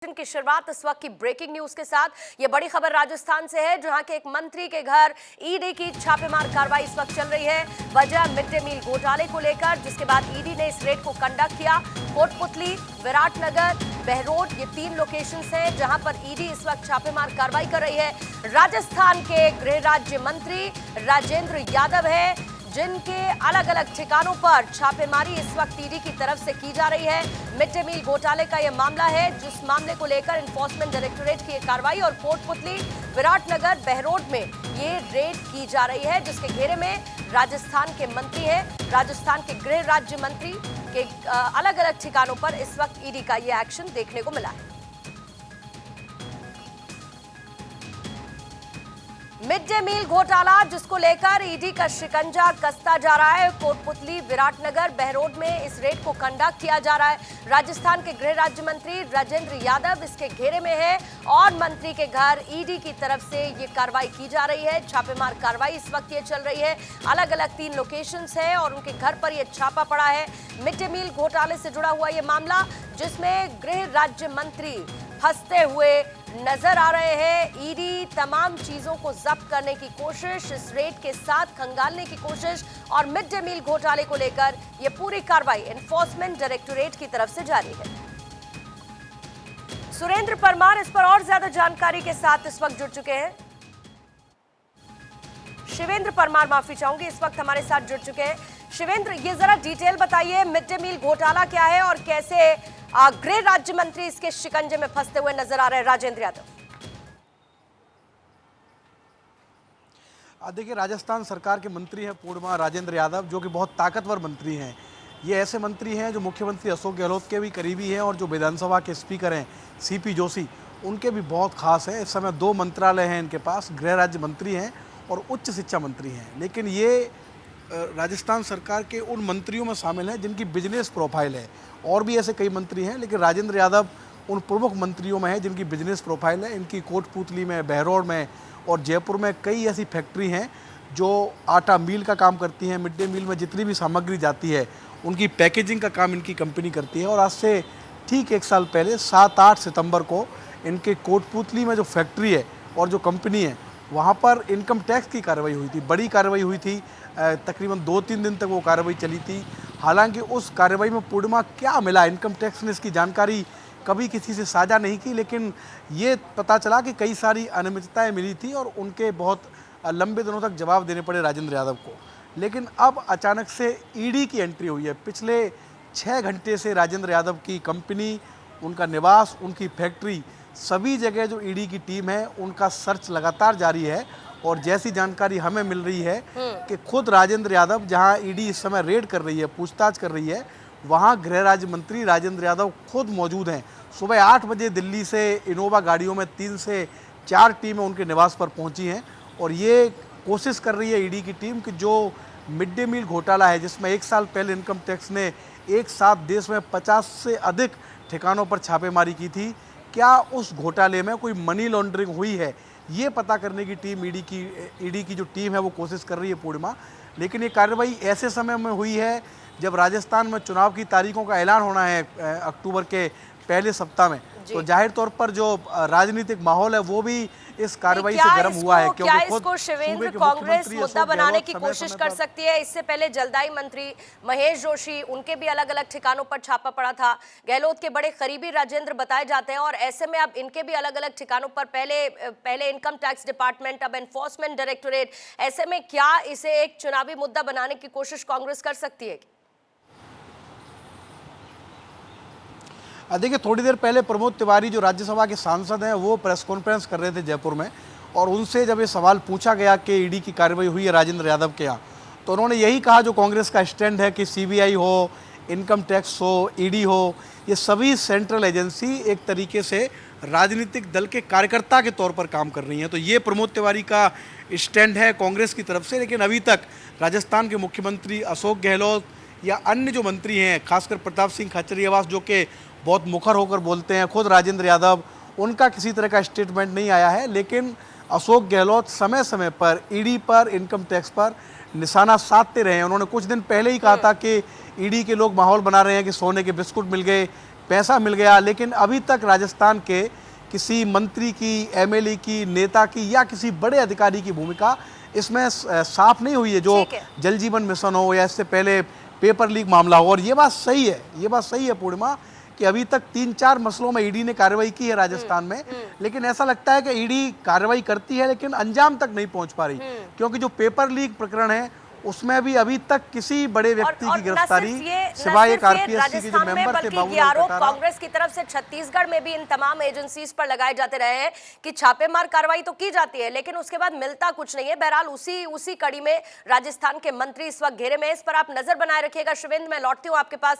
की शुरुआत इस वक्त की ब्रेकिंग न्यूज के साथ। ये बड़ी खबर राजस्थान से है, जहां के एक मंत्री के घर ईडी की छापेमार कार्रवाई इस वक्त चल रही है। वजह मिड डे मील घोटाले को लेकर, जिसके बाद ईडी ने इस रेड को कंडक्ट किया। कोटपुतली, विराटनगर, बहरोड, ये 3 लोकेशंस हैं जहां पर ईडी इस वक्त छापेमार कार्रवाई कर रही है। राजस्थान के गृह राज्य मंत्री राजेंद्र यादव है, जिनके अलग अलग ठिकानों पर छापेमारी इस वक्त ईडी की तरफ से की जा रही है। मिड डे मील घोटाले का यह मामला है, जिस मामले को लेकर एनफोर्समेंट डायरेक्टोरेट की कार्रवाई और कोटपुतली, विराटनगर, बहरोड में ये रेड की जा रही है, जिसके घेरे में राजस्थान के मंत्री हैं। राजस्थान के गृह राज्य मंत्री के अलग अलग ठिकानों पर इस वक्त ईडी का यह एक्शन देखने को मिला है। मिड डे मील घोटाला, जिसको लेकर ईडी का शिकंजा कसता जा रहा है। कोटपुतली, विराटनगर, बहरोड में इस रेड को कंडक्ट किया जा रहा है। राजस्थान के गृह राज्य मंत्री राजेंद्र यादव इसके घेरे में है और मंत्री के घर ईडी की तरफ से ये कार्रवाई की जा रही है। छापेमार कार्रवाई इस वक्त ये चल रही है। अलग अलग 3 लोकेशंस है और उनके घर पर यह छापा पड़ा है। मिड डे मील घोटाले से जुड़ा हुआ यह मामला, जिसमें गृह राज्य मंत्री फंसते हुए नजर आ रहे हैं। ईडी तमाम चीजों को जब्त करने की कोशिश, इस रेड के साथ खंगालने की कोशिश और मिड डे मील घोटाले को लेकर यह पूरी कार्रवाई एनफोर्समेंट डायरेक्टोरेट की तरफ से जारी है। सुरेंद्र परमार इस पर और ज्यादा जानकारी के साथ इस वक्त जुड़ चुके हैं। शिवेंद्र परमार, माफी चाहूंगी, इस वक्त हमारे साथ जुड़ चुके हैं। शिवेंद्र, ये जरा डिटेल बताइए, मिड डे मील घोटाला क्या है और कैसे गृह राज्य मंत्री इसके शिकंजे में फंसते हुए नजर आ रहे हैं राजेंद्र यादव? देखिए, राजस्थान सरकार के मंत्री हैं पूर्णिमा राजेंद्र यादव, जो कि बहुत ताकतवर मंत्री हैं। ये ऐसे मंत्री हैं जो मुख्यमंत्री अशोक गहलोत के भी करीबी हैं और जो विधानसभा के स्पीकर हैं सीपी जोशी, उनके भी बहुत खास हैं। इस समय 2 मंत्रालय हैं इनके पास, गृह राज्य मंत्री हैं और उच्च शिक्षा मंत्री हैं। लेकिन ये राजस्थान सरकार के उन मंत्रियों में शामिल हैं जिनकी बिजनेस प्रोफाइल है। और भी ऐसे कई मंत्री हैं, लेकिन राजेंद्र यादव उन प्रमुख मंत्रियों में है जिनकी बिजनेस प्रोफाइल है। इनकी कोटपुतली में, बहरोड में और जयपुर में कई ऐसी फैक्ट्री हैं जो आटा मील का काम करती हैं। मिड डे मील में जितनी भी सामग्री जाती है, उनकी पैकेजिंग का काम इनकी कंपनी करती है। और आज से ठीक 1 साल पहले 7-8 सितंबर को इनके कोटपुतली में जो फैक्ट्री है और जो कंपनी है, वहाँ पर इनकम टैक्स की कार्रवाई हुई थी, बड़ी कार्रवाई हुई थी। तकरीबन 2-3 दिन तक वो कार्रवाई चली थी। हालांकि उस कार्रवाई में पूर्णिमा क्या मिला, इनकम टैक्स ने इसकी जानकारी कभी किसी से साझा नहीं की, लेकिन ये पता चला कि कई सारी अनियमितताएं मिली थी और उनके बहुत लंबे दिनों तक जवाब देने पड़े राजेंद्र यादव को। लेकिन अब अचानक से ईडी की एंट्री हुई है। पिछले 6 घंटे से राजेंद्र यादव की कंपनी, उनका निवास, उनकी फैक्ट्री, सभी जगह जो ईडी की टीम है उनका सर्च लगातार जारी है। और जैसी जानकारी हमें मिल रही है कि खुद राजेंद्र यादव, जहां ईडी इस समय रेड कर रही है, पूछताछ कर रही है, वहां गृह राज्य मंत्री राजेंद्र यादव खुद मौजूद हैं। सुबह 8 बजे दिल्ली से इनोवा गाड़ियों में 3 से 4 टीमें उनके निवास पर पहुंची हैं और ये कोशिश कर रही है ईडी की टीम कि जो मिड डे मील घोटाला है, जिसमें 1 साल पहले इनकम टैक्स ने एक साथ देश में 50 से अधिक ठिकानों पर छापेमारी की थी, क्या उस घोटाले में कोई मनी लॉन्ड्रिंग हुई है, ये पता करने की टीम ईडी की जो टीम है वो कोशिश कर रही है पूर्णिमा। लेकिन ये कार्रवाई ऐसे समय में हुई है जब राजस्थान में चुनाव की तारीखों का ऐलान होना है अक्टूबर के पहले सप्ताह में, तो जाहिर तौर पर जो राजनीतिक माहौल है वो भी इस कार्रवाई से गर्म हुआ है। क्या इसको शिवेंद्र कांग्रेस मुद्दा बनाने की कोशिश कर सकती है? इससे पहले जलदाई मंत्री महेश जोशी, उनके भी अलग अलग ठिकानों पर छापा पड़ा था। गहलोत के बड़े करीबी राजेंद्र बताए जाते हैं और ऐसे में अब इनके भी अलग अलग ठिकानों पर पहले इनकम टैक्स डिपार्टमेंट, अब एनफोर्समेंट डायरेक्टोरेट। ऐसे में क्या इसे एक चुनावी मुद्दा बनाने की कोशिश कांग्रेस कर सकती है? देखिए, थोड़ी देर पहले प्रमोद तिवारी जो राज्यसभा के सांसद हैं, वो प्रेस कॉन्फ्रेंस कर रहे थे जयपुर में और उनसे जब ये सवाल पूछा गया कि ईडी की कार्रवाई हुई है राजेंद्र यादव के यहाँ, तो उन्होंने यही कहा जो कांग्रेस का स्टैंड है कि सीबीआई हो, इनकम टैक्स हो, ईडी हो, ये सभी सेंट्रल एजेंसी एक तरीके से राजनीतिक दल के कार्यकर्ता के तौर पर काम कर रही हैं। तो ये प्रमोद तिवारी का स्टैंड है कांग्रेस की तरफ से। लेकिन अभी तक राजस्थान के मुख्यमंत्री अशोक गहलोत या अन्य जो मंत्री हैं, खासकर प्रताप सिंह खाचरियावास, जो कि बहुत मुखर होकर बोलते हैं, खुद राजेंद्र यादव, उनका किसी तरह का स्टेटमेंट नहीं आया है। लेकिन अशोक गहलोत समय समय पर ईडी पर, इनकम टैक्स पर निशाना साधते रहे हैं। उन्होंने कुछ दिन पहले ही कहा था कि ईडी के लोग माहौल बना रहे हैं कि सोने के बिस्कुट मिल गए, पैसा मिल गया, लेकिन अभी तक राजस्थान के किसी मंत्री की, एमएलए की, नेता की या किसी बड़े अधिकारी की भूमिका इसमें साफ नहीं हुई है। जो जल जीवन मिशन हो या इससे पहले पेपर लीक मामला हो, और ये बात सही है पूर्णिमा कि अभी तक 3-4 मसलों में ईडी ने कार्रवाई की है राजस्थान में, लेकिन ऐसा लगता है कि ईडी कार्रवाई करती है लेकिन अंजाम तक नहीं पहुंच पा रही, क्योंकि जो पेपर लीक प्रकरण है उसमें भी अभी तक किसी बड़े व्यक्ति की गिरफ्तारी सिवाय एक आरपीएससी के जो मेंबर थे बल्कि ये आरोप कांग्रेस की तरफ से छत्तीसगढ़ में भी इन तमाम एजेंसीज पर लगाए जाते रहे हैं कि छापेमार कार्रवाई तो की जाती है लेकिन उसके बाद मिलता कुछ नहीं है। बहरहाल उसी कड़ी में राजस्थान के मंत्री इस वक्त घेरे में, इस पर आप नजर बनाए रखिएगा। शिवेंद्र, मैं लौटती हूं आपके पास।